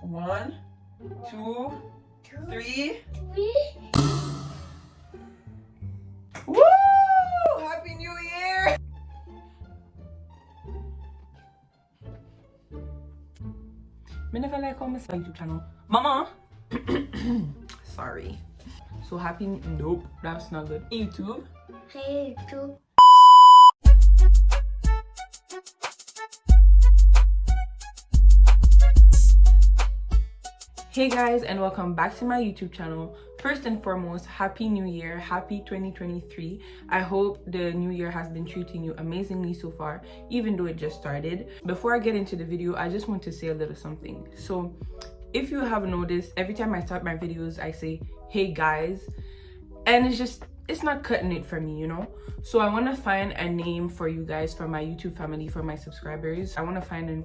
1, 2, 3. Woo! Happy New Year! I never like how my YouTube channel. Mama! Sorry. So happy. Nope, that's not good. YouTube. Hey, YouTube. Hey guys, and welcome back to my YouTube channel. First and foremost, happy new year, happy 2023. I hope the new year has been treating you amazingly so far, even though it just started. Before I get into the video, I just want to say a little something. So if you have noticed, every time I start my videos I say hey guys, and it's not cutting it for me, you know. So I want to find a name for you guys, for my YouTube family, for my subscribers. I want to find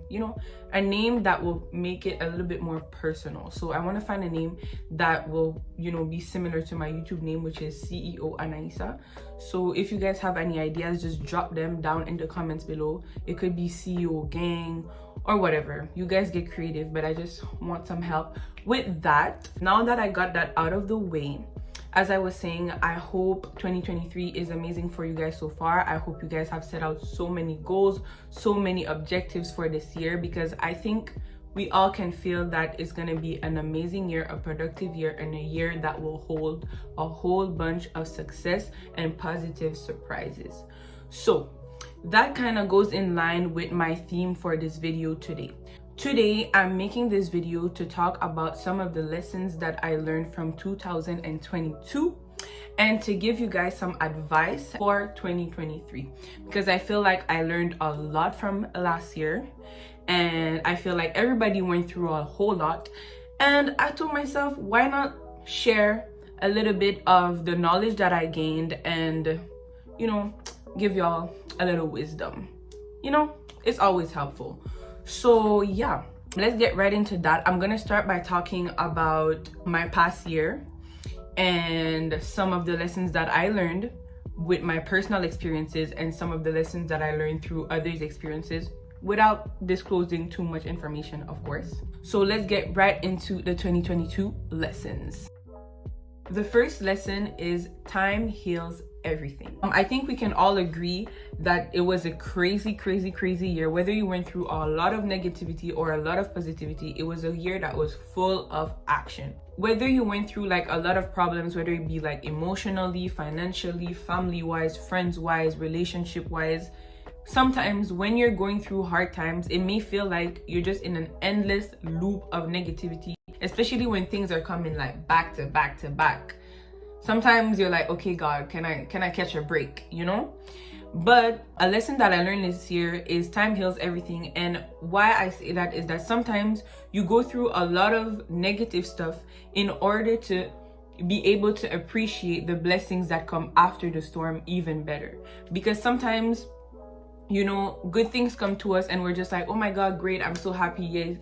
a name that will make it a little bit more personal. So I want to find a name that will be similar to my YouTube name, which is CEO Anaisa. So if you guys have any ideas, just drop them down in the comments below. It could be CEO Gang or whatever. You guys get creative, but I just want some help with that. Now that I got that out of the way, as I was saying, I hope 2023 is amazing for you guys so far. I hope you guys have set out so many goals, so many objectives for this year, because I think we all can feel that it's going to be an amazing year, a productive year, and a year that will hold a whole bunch of success and positive surprises. So that kind of goes in line with my theme for this video today. Today, I'm making this video to talk about some of the lessons that I learned from 2022 and to give you guys some advice for 2023, because I feel like I learned a lot from last year and I feel like everybody went through a whole lot, and I told myself, why not share a little bit of the knowledge that I gained and give y'all a little wisdom. It's always helpful. So yeah, let's get right into that. I'm gonna start by talking about my past year and some of the lessons that I learned with my personal experiences and some of the lessons that I learned through others' experiences, without disclosing too much information, of course. So let's get right into the 2022 lessons. The first lesson is time heals everything. I think we can all agree that it was a crazy year. Whether you went through a lot of negativity or a lot of positivity, it was a year that was full of action. Whether you went through like a lot of problems, whether it be like emotionally, financially, family-wise, friends-wise, relationship-wise, sometimes when you're going through hard times, it may feel like you're just in an endless loop of negativity, especially when things are coming like back to back to back. Sometimes you're like, okay, God, can I catch a break, But a lesson that I learned this year is time heals everything. And why I say that is that sometimes you go through a lot of negative stuff in order to be able to appreciate the blessings that come after the storm even better. Because sometimes, good things come to us and we're just like, oh my God, great, I'm so happy, yay,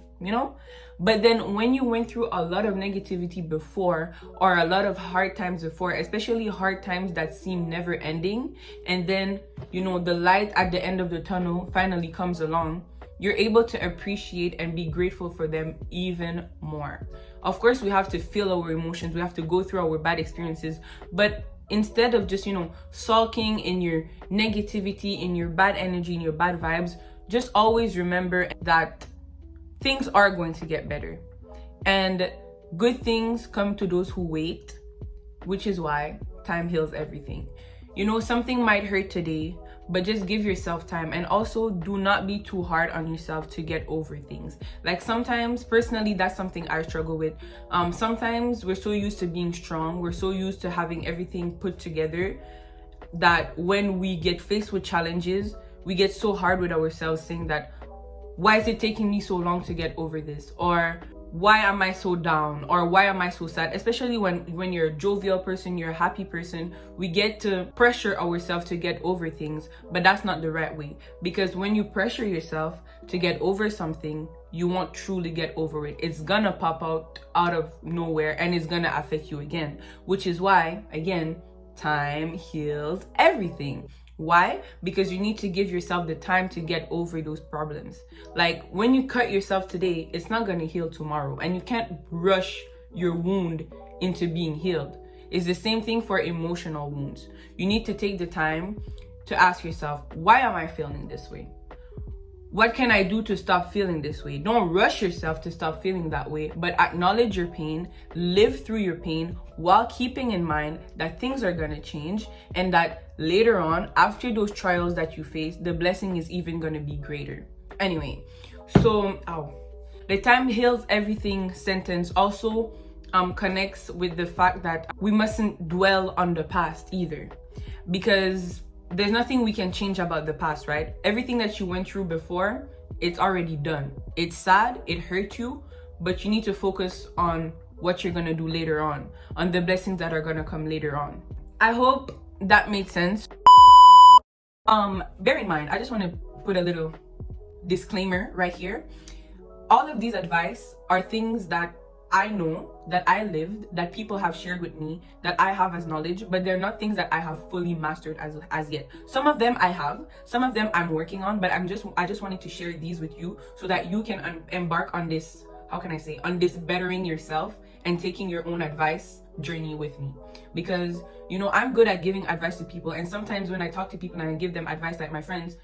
But then when you went through a lot of negativity before, or a lot of hard times before, especially hard times that seem never ending, and then the light at the end of the tunnel finally comes along, you're able to appreciate and be grateful for them even more. Of course, we have to feel our emotions, we have to go through our bad experiences, but instead of just sulking in your negativity, in your bad energy, in your bad vibes, just always remember that things are going to get better, and good things come to those who wait, which is why time heals everything. Something might hurt today, but just give yourself time, and also do not be too hard on yourself to get over things. Like sometimes, personally, that's something I struggle with. Sometimes we're so used to being strong, we're so used to having everything put together, that when we get faced with challenges, we get so hard with ourselves, saying that, why is it taking me so long to get over this? Or why am I so down? Or why am I so sad? Especially when you're a jovial person, you're a happy person, we get to pressure ourselves to get over things, but that's not the right way. Because when you pressure yourself to get over something, you won't truly get over it. It's gonna pop out of nowhere and it's gonna affect you again, which is why, again, time heals everything. Why? Because you need to give yourself the time to get over those problems. Like when you cut yourself today, it's not going to heal tomorrow, and you can't rush your wound into being healed. It's the same thing for emotional wounds. You need to take the time to ask yourself, why am I feeling this way? What can I do to stop feeling this way? Don't rush yourself to stop feeling that way, but acknowledge your pain, live through your pain while keeping in mind that things are going to change, and that later on, after those trials that you face, the blessing is even going to be greater. Anyway, so the time heals everything sentence also connects with the fact that we mustn't dwell on the past either, because there's nothing we can change about the past, right? Everything that you went through before, it's already done. It's sad, it hurt you, but you need to focus on what you're gonna do later on the blessings that are gonna come later on. I hope that made sense. Bear in mind, I just want to put a little disclaimer right here. All of these advice are things that I know, that I lived, that people have shared with me, that I have as knowledge, but they're not things that I have fully mastered as yet. Some of them I have, some of them I'm working on, but I just wanted to share these with you so that you can embark on this, on this bettering yourself and taking your own advice journey with me. Because, I'm good at giving advice to people, and sometimes when I talk to people and I give them advice, like my friends,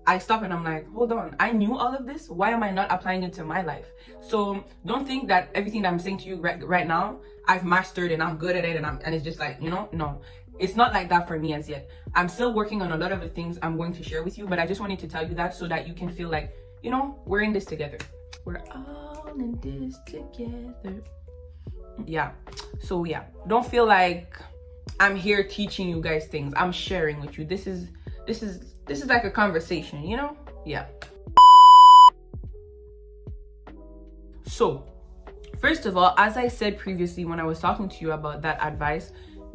I stop and I'm like, hold on, I knew all of this. Why am I not applying it to my life? So don't think that everything that I'm saying to you right now, I've mastered and I'm good at it, and it's just like, no, it's not like that for me as yet. I'm still working on a lot of the things I'm going to share with you, but I just wanted to tell you that so that you can feel like, we're in this together. We're all in this together. Yeah. So yeah, don't feel like I'm here teaching you guys things. I'm sharing with you. This is like a conversation, Yeah. So, first of all, as I said previously when I was talking to you about that advice,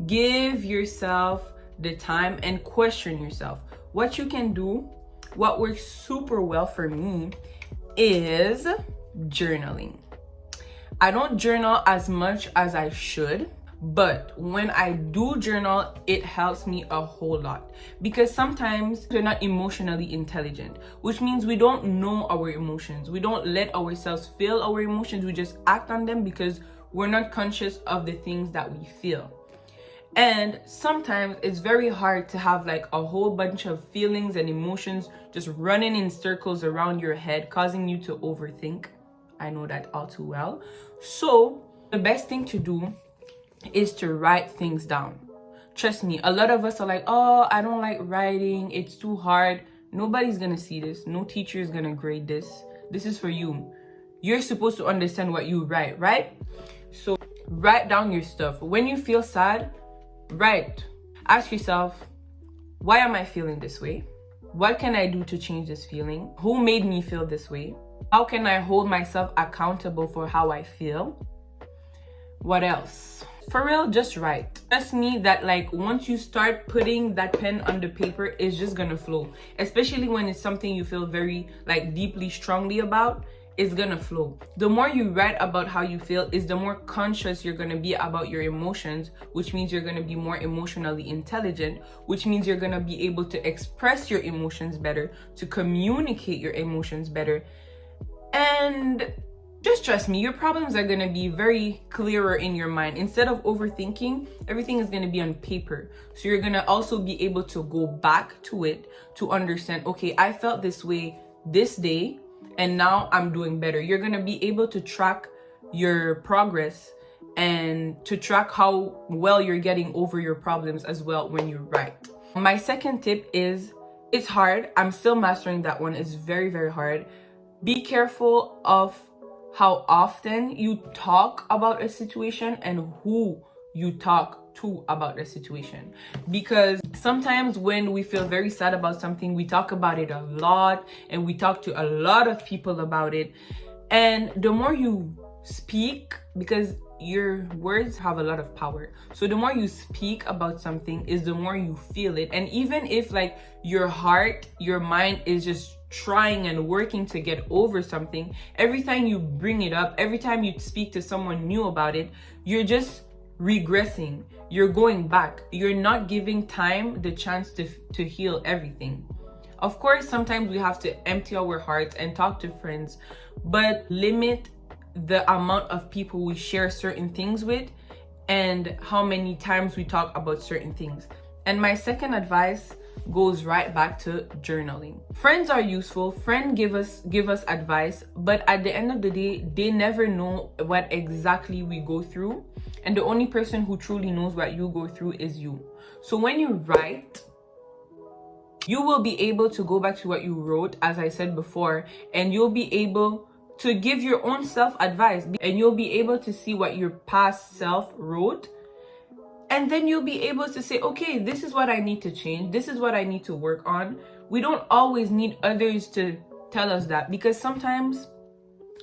give yourself the time and question yourself. What you can do, what works super well for me is journaling. I don't journal as much as I should, but when I do journal, it helps me a whole lot, because sometimes we're not emotionally intelligent, which means we don't know our emotions. We don't let ourselves feel our emotions. We just act on them because we're not conscious of the things that we feel. And sometimes it's very hard to have like a whole bunch of feelings and emotions just running in circles around your head, causing you to overthink. I know that all too well. So the best thing to do is to write things down. Trust me, a lot of us are like, oh, I don't like writing, it's too hard. Nobody's gonna see this. No teacher is gonna grade this. This is for you. You're supposed to understand what you write, right? So write down your stuff. When you feel sad, write. Ask yourself, why am I feeling this way? What can I do to change this feeling? Who made me feel this way? How can I hold myself accountable for how I feel? What else? For real, just write. Trust me that like once you start putting that pen on the paper, it's just gonna flow. Especially when it's something you feel very like deeply, strongly about, it's gonna flow. The more you write about how you feel is the more conscious you're gonna be about your emotions, which means you're gonna be more emotionally intelligent, which means you're gonna be able to express your emotions better, to communicate your emotions better. And just trust me, your problems are going to be very clearer in your mind. Instead of overthinking, everything is going to be on paper. So you're going to also be able to go back to it to understand, okay, I felt this way this day and now I'm doing better. You're going to be able to track your progress and to track how well you're getting over your problems as well when you write. My second tip is, it's hard. I'm still mastering that one. It's very, very hard. Be careful of how often you talk about a situation and who you talk to about the situation, because sometimes when we feel very sad about something, we talk about it a lot and we talk to a lot of people about it. And the more you speak, because your words have a lot of power, so the more you speak about something is the more you feel it. And even if like your heart, your mind is just trying and working to get over something, every time you bring it up, every time you speak to someone new about it, you're just regressing, you're going back, you're not giving time the chance to heal everything. Of course, sometimes we have to empty our hearts and talk to friends, but limit the amount of people we share certain things with and how many times we talk about certain things. And my second advice goes right back to journaling. Friends are useful, friends give us advice, but at the end of the day, they never know what exactly we go through, and the only person who truly knows what you go through is you. So when you write, you will be able to go back to what you wrote, as I said before, and you'll be able to give your own self advice, and you'll be able to see what your past self wrote. And then you'll be able to say, okay, this is what I need to change. This is what I need to work on. We don't always need others to tell us that, because sometimes,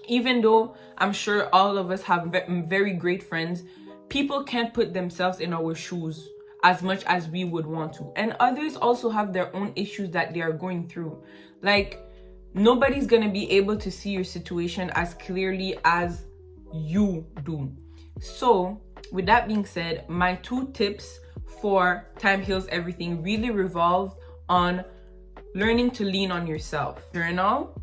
even though I'm sure all of us have very great friends, people can't put themselves in our shoes as much as we would want to. And others also have their own issues that they are going through. Like, nobody's gonna be able to see your situation as clearly as you do. So, with that being said, my 2 tips for Time Heals Everything really revolve on learning to lean on yourself. Journal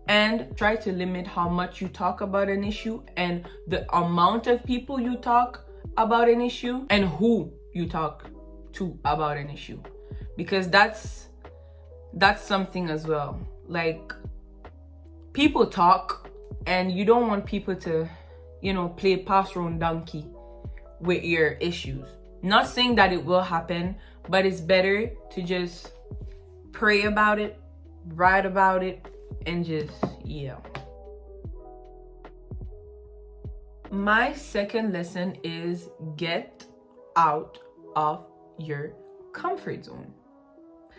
and try to limit how much you talk about an issue and the amount of people you talk about an issue and who you talk to about an issue, because that's something as well. Like, people talk and you don't want people to, play pass round donkey with your issues. Not saying that it will happen, but it's better to just pray about it, write about it, and just, yeah. My second lesson is get out of your comfort zone.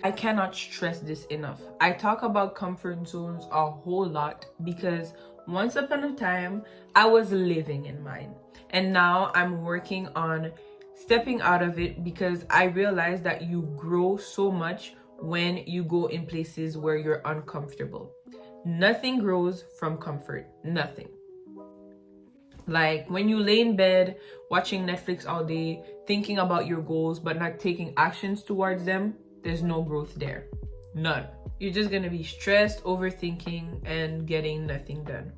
I cannot stress this enough. I talk about comfort zones a whole lot because once upon a time, I was living in mine. And now I'm working on stepping out of it, because I realized that you grow so much when you go in places where you're uncomfortable. Nothing grows from comfort. Nothing. Like, when you lay in bed watching Netflix all day, thinking about your goals but not taking actions towards them, there's no growth there. None. You're just gonna be stressed, overthinking, and getting nothing done.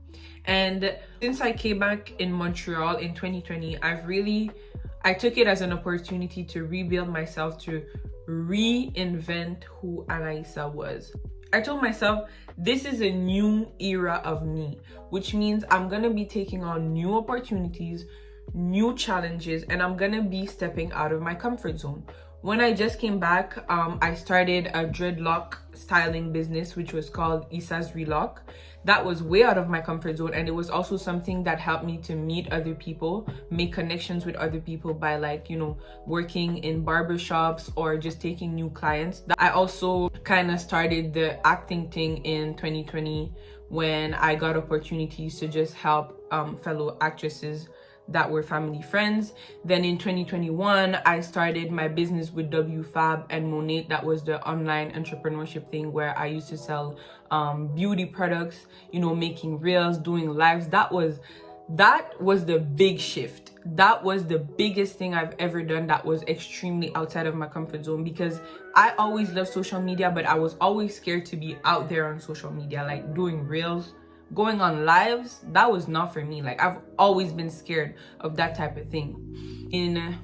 And since I came back in Montreal in 2020, I took it as an opportunity to rebuild myself, to reinvent who Anaisa was. I told myself, this is a new era of me, which means I'm gonna be taking on new opportunities, new challenges, and I'm gonna be stepping out of my comfort zone. When I just came back, I started a dreadlock styling business, which was called Isa's Relock. That was way out of my comfort zone, and it was also something that helped me to meet other people, make connections with other people by, like, working in barbershops or just taking new clients. I also kind of started the acting thing in 2020 when I got opportunities to just help fellow actresses that were family friends. Then in 2021, I started my business with WFab and Monate. That was the online entrepreneurship thing where I used to sell beauty products, making reels, doing lives. That was the big shift. That was the biggest thing I've ever done that was extremely outside of my comfort zone, because I always loved social media, but I was always scared to be out there on social media, like doing reels, going on lives. That was not for me. Like, I've always been scared of that type of thing. In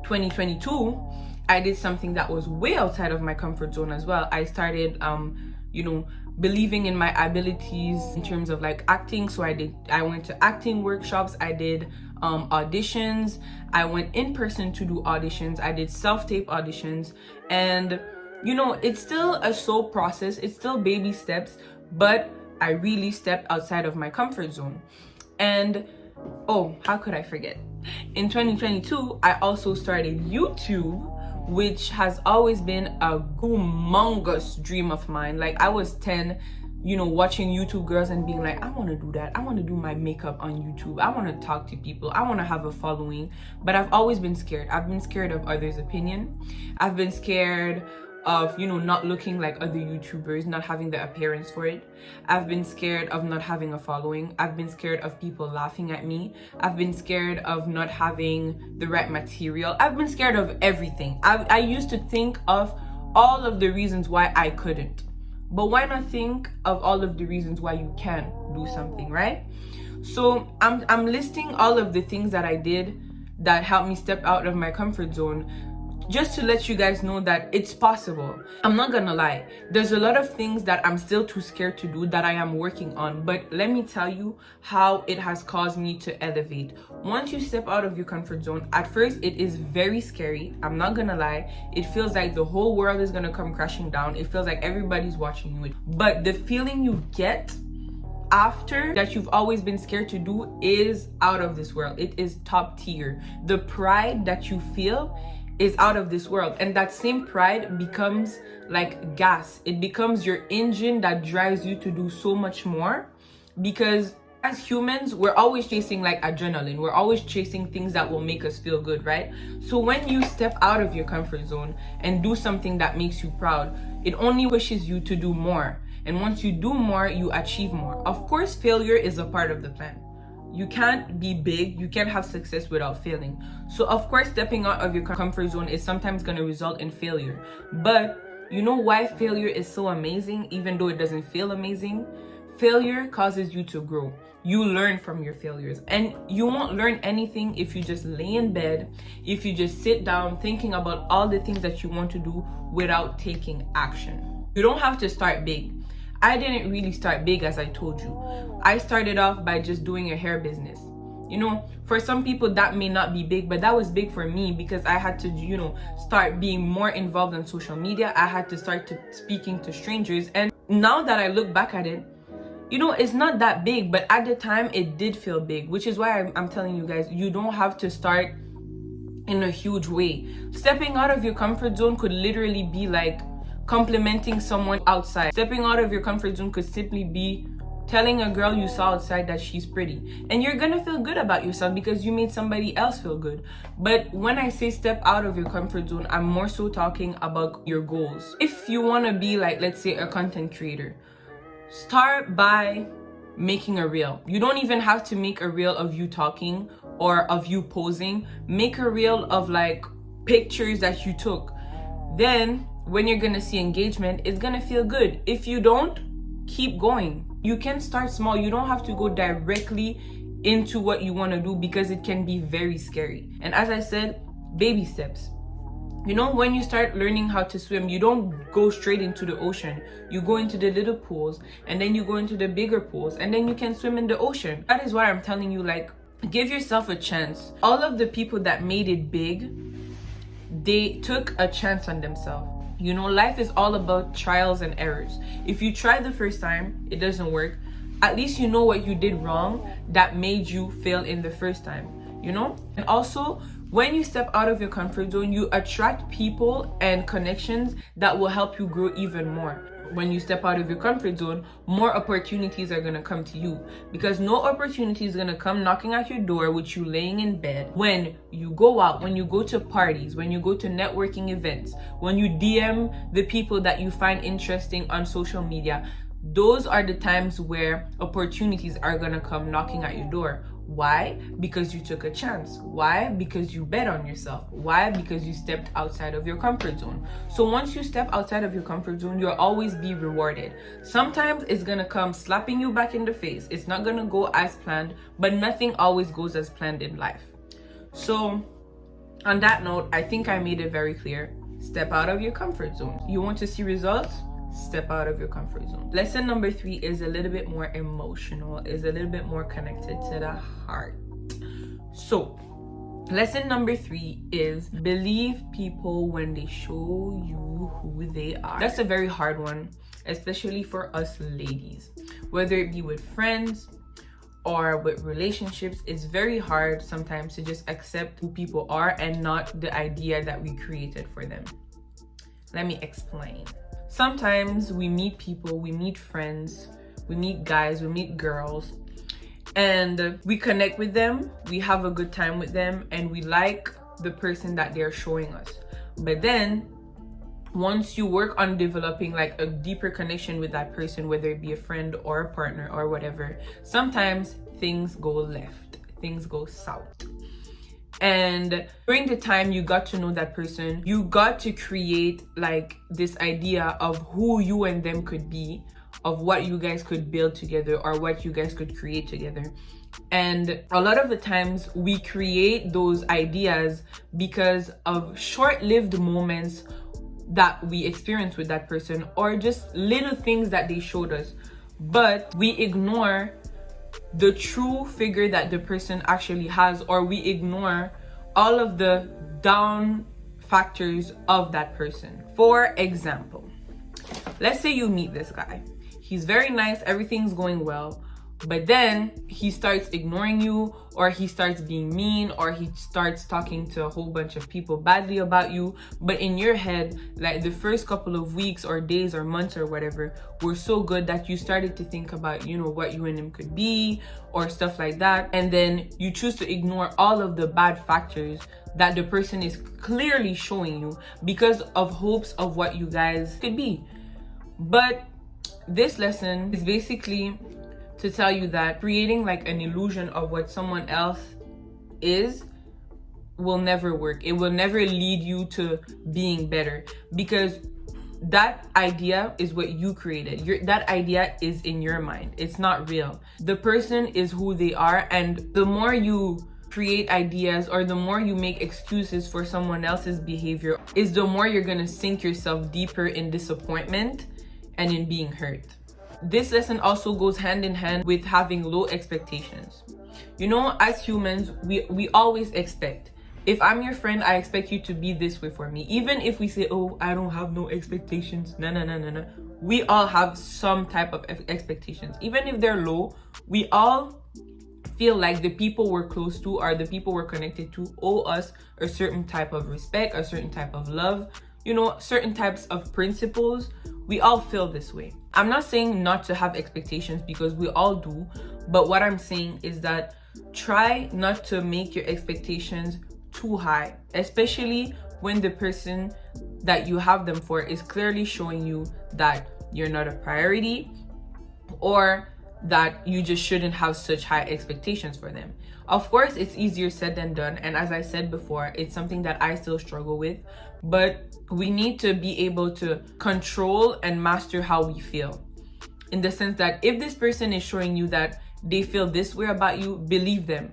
2022, I did something that was way outside of my comfort zone as well. I started believing in my abilities in terms of like acting. So I went to acting workshops, I did auditions, I went in person to do auditions, I did self-tape auditions, and it's still a slow process, it's still baby steps, but I really stepped outside of my comfort zone. And how could I forget? In 2022, I also started YouTube, which has always been a humongous dream of mine. Like, I was 10, watching YouTube girls and being like, I want to do that. I want to do my makeup on YouTube. I want to talk to people. I want to have a following. But I've always been scared. I've been scared of others' opinion. I've been scared of, you know, not looking like other YouTubers, not having the appearance for it. I've been scared of not having a following. I've been scared of people laughing at me. I've been scared of not having the right material. I've been scared of everything. I used to think of all of the reasons why I couldn't. But why not think of all of the reasons why you can do something, right? So I'm listing all of the things that I did that helped me step out of my comfort zone, just to let you guys know that it's possible. I'm not gonna lie, there's a lot of things that I'm still too scared to do that I am working on, but let me tell you how it has caused me to elevate. Once you step out of your comfort zone, at first it is very scary. I'm not gonna lie, it feels like the whole world is gonna come crashing down. It feels like everybody's watching you, but the feeling you get after that you've always been scared to do is out of this world. It is top tier. The pride that you feel is out of this world, and that same pride becomes like gas. It becomes your engine that drives you to do so much more, because as humans, we're always chasing like adrenaline. We're always chasing things that will make us feel good, right? So when you step out of your comfort zone and do something that makes you proud, it only pushes you to do more. And once you do more, you achieve more. Of course, failure is a part of the plan. You can't be big, you can't have success without failing. So of course, stepping out of your comfort zone is sometimes going to result in failure. But you know why failure is so amazing, even though it doesn't feel amazing? Failure causes you to grow. You learn from your failures, and you won't learn anything if you just lay in bed, if you just sit down thinking about all the things that you want to do without taking action. You don't have to start big. I didn't really start big, as I told you. I started off by just doing a hair business. You know, for some people that may not be big, but that was big for me because I had to, you know, start being more involved on social media. I had to start speaking to strangers. And now that I look back at it, you know, it's not that big, but at the time it did feel big, which is why I'm telling you guys, you don't have to start in a huge way. Stepping out of your comfort zone could literally be like complimenting someone outside. Stepping out of your comfort zone could simply be telling a girl you saw outside that she's pretty, and you're gonna feel good about yourself because you made somebody else feel good. But when I say step out of your comfort zone, I'm more so talking about your goals. If you want to be like, let's say, a content creator, start by making a reel. You don't even have to make a reel of you talking or of you posing. Make a reel of like pictures that you took. Then when you're gonna see engagement, it's gonna feel good. If you don't, keep going. You can start small. You don't have to go directly into what you want to do because it can be very scary. And as I said, baby steps. You know, when you start learning how to swim, you don't go straight into the ocean. You go into the little pools, and then you go into the bigger pools, and then you can swim in the ocean. That is why I'm telling you, like, give yourself a chance. All of the people that made it big, they took a chance on themselves. You know, life is all about trials and errors. If you try the first time, it doesn't work, at least you know what you did wrong that made you fail in the first time, you know? And also, when you step out of your comfort zone, you attract people and connections that will help you grow even more. When you step out of your comfort zone, more opportunities are going to come to you, because no opportunity is going to come knocking at your door with you laying in bed. When you go out, when you go to parties, when you go to networking events, when you DM the people that you find interesting on social media, those are the times where opportunities are going to come knocking at your door. Why? Because you took a chance. Why? Because you bet on yourself. Why? Because you stepped outside of your comfort zone. So once you step outside of your comfort zone, you'll always be rewarded. Sometimes it's gonna come slapping you back in the face. It's not gonna go as planned, but nothing always goes as planned in life. So on that note, I think I made it very clear. Step out of your comfort zone. You want to see results? Step out of your comfort zone. Lesson number 3 is a little bit more emotional, is a little bit more connected to the heart. So lesson number 3 is believe people when they show you who they are. That's a very hard one, especially for us ladies. Whether it be with friends or with relationships, it's very hard sometimes to just accept who people are and not the idea that we created for them. Let me explain. Sometimes we meet people, we meet friends, we meet guys, we meet girls, and we connect with them, we have a good time with them, and we like the person that they're showing us. But then once you work on developing like a deeper connection with that person, whether it be a friend or a partner or whatever, sometimes things go left, things go south. And during the time you got to know that person, you got to create like this idea of who you and them could be, of what you guys could build together or what you guys could create together. And a lot of the times we create those ideas because of short-lived moments that we experience with that person, or just little things that they showed us, but we ignore the true figure that the person actually has, or we ignore all of the down factors of that person. For example, let's say you meet this guy. He's very nice, everything's going well, but then he starts ignoring you, or he starts being mean, or he starts talking to a whole bunch of people badly about you. But in your head, like the first couple of weeks or days or months or whatever were so good that you started to think about, you know, what you and him could be or stuff like that. And then you choose to ignore all of the bad factors that the person is clearly showing you because of hopes of what you guys could be. But this lesson is basically to tell you that creating like an illusion of what someone else is will never work. It will never lead you to being better, because that idea is what you created. That idea is in your mind. It's not real. The person is who they are, and the more you create ideas or the more you make excuses for someone else's behavior is the more you're gonna sink yourself deeper in disappointment and in being hurt. This lesson also goes hand in hand with having low expectations. You know, as humans, we always expect. If I'm your friend, I expect you to be this way for me. Even if we say, oh, I don't have no expectations. No. We all have some type of expectations. Even if they're low, we all feel like the people we're close to or the people we're connected to owe us a certain type of respect, a certain type of love, you know, certain types of principles. We all feel this way. I'm not saying not to have expectations, because we all do, but what I'm saying is that try not to make your expectations too high, especially when the person that you have them for is clearly showing you that you're not a priority, or that you just shouldn't have such high expectations for them. Of course, it's easier said than done, and as I said before, it's something that I still struggle with, but we need to be able to control and master how we feel, in the sense that if this person is showing you that they feel this way about you, believe them.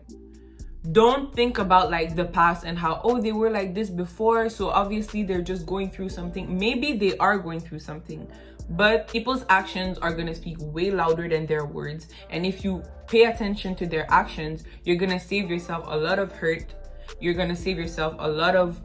Don't think about like the past and how, oh, they were like this before, so obviously they're just going through something. Maybe they are going through something, but people's actions are going to speak way louder than their words. And if you pay attention to their actions, you're going to save yourself a lot of hurt. You're going to save yourself a lot of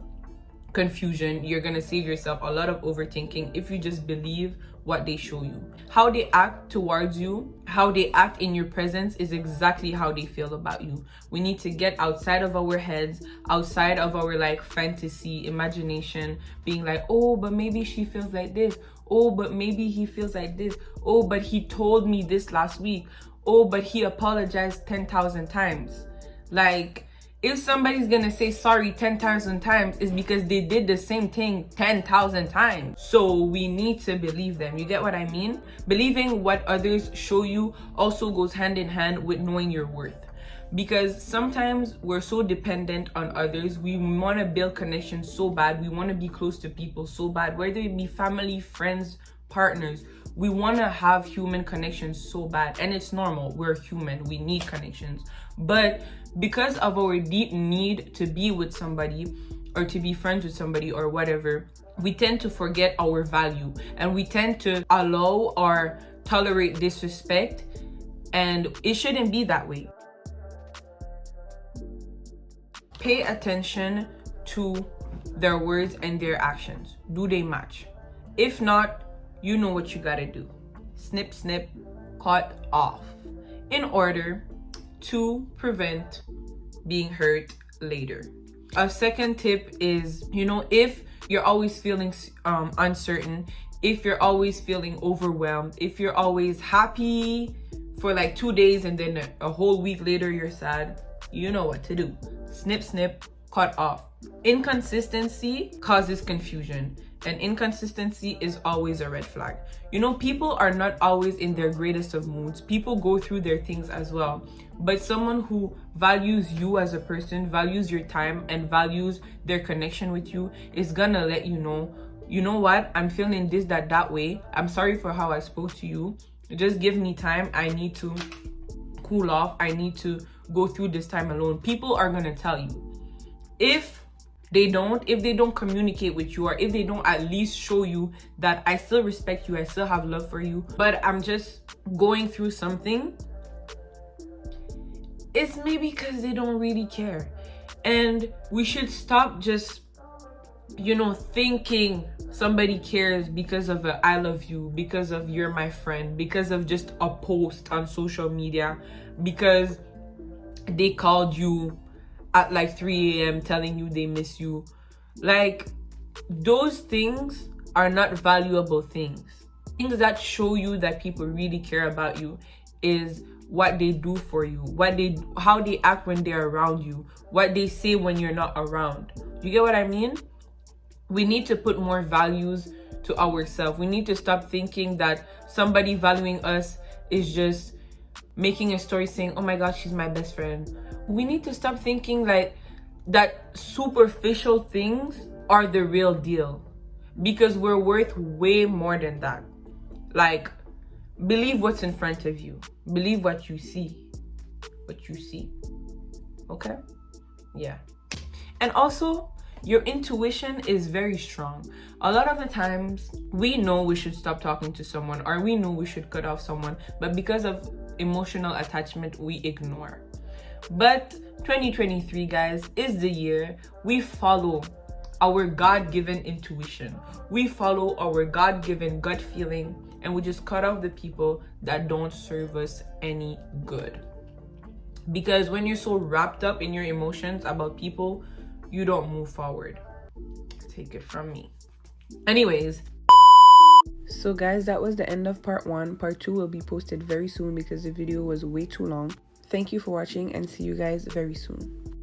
confusion. You're going to save yourself a lot of overthinking if you just believe what they show you. How they act towards you, how they act in your presence is exactly how they feel about you. We need to get outside of our heads, outside of our like fantasy, imagination, being like, oh, but maybe she feels like this. Oh, but maybe he feels like this. Oh, but he told me this last week. Oh, but he apologized 10,000 times. Like, if somebody's gonna say sorry 10,000 times, it's because they did the same thing 10,000 times. So we need to believe them. You get what I mean? Believing what others show you also goes hand in hand with knowing your worth. Because sometimes we're so dependent on others. We want to build connections so bad. We want to be close to people so bad, whether it be family, friends, partners. We want to have human connections so bad, and it's normal. We're human. We need connections. But because of our deep need to be with somebody or to be friends with somebody or whatever, we tend to forget our value, and we tend to allow or tolerate disrespect, and it shouldn't be that way. Pay attention to their words and their actions. Do they match? If not, you know what you gotta do. Snip, snip, cut off, in order to prevent being hurt later. A second tip is, you know, if you're always feeling uncertain, if you're always feeling overwhelmed, if you're always happy for like 2 days and then a whole week later you're sad, you know what to do. Snip, snip, cut off. Inconsistency causes confusion. and inconsistency is always a red flag. You know, people are not always in their greatest of moods. People go through their things as well. But someone who values you as a person, values your time, and values their connection with you is gonna let you know what, I'm feeling this, that way. I'm sorry for how I spoke to you. Just give me time. I need to cool off. I need to go through this time alone. People are gonna tell you. If they don't communicate with you, or if they don't at least show you that I still respect you, I still have love for you, but I'm just going through something, it's maybe because they don't really care. And we should stop just, you know, thinking somebody cares because of a I love you, because of you're my friend, because of just a post on social media, because they called you at like 3 a.m. telling you they miss you. Like, those things are not valuable things. Things that show you that people really care about you is what they do for you, how they act when they're around you, what they say when you're not around. You get what I mean? We need to put more values to ourselves. We need to stop thinking that somebody valuing us is just making a story saying, oh my god, she's my best friend. We need to stop thinking like that superficial things are the real deal, because we're worth way more than that. Like, believe what's in front of you. Believe what you see. Okay? Yeah. And also, your intuition is very strong. A lot of the times, we know we should stop talking to someone, or we know we should cut off someone, but because of emotional attachment, we ignore. But 2023, guys, is the year we follow our God-given intuition. We follow our God-given gut feeling, and we just cut off the people that don't serve us any good. Because when you're so wrapped up in your emotions about people, you don't move forward. Take it from me. Anyways, so guys, that was the end of part 1. Part 2 will be posted very soon because the video was way too long. Thank you for watching, and see you guys very soon.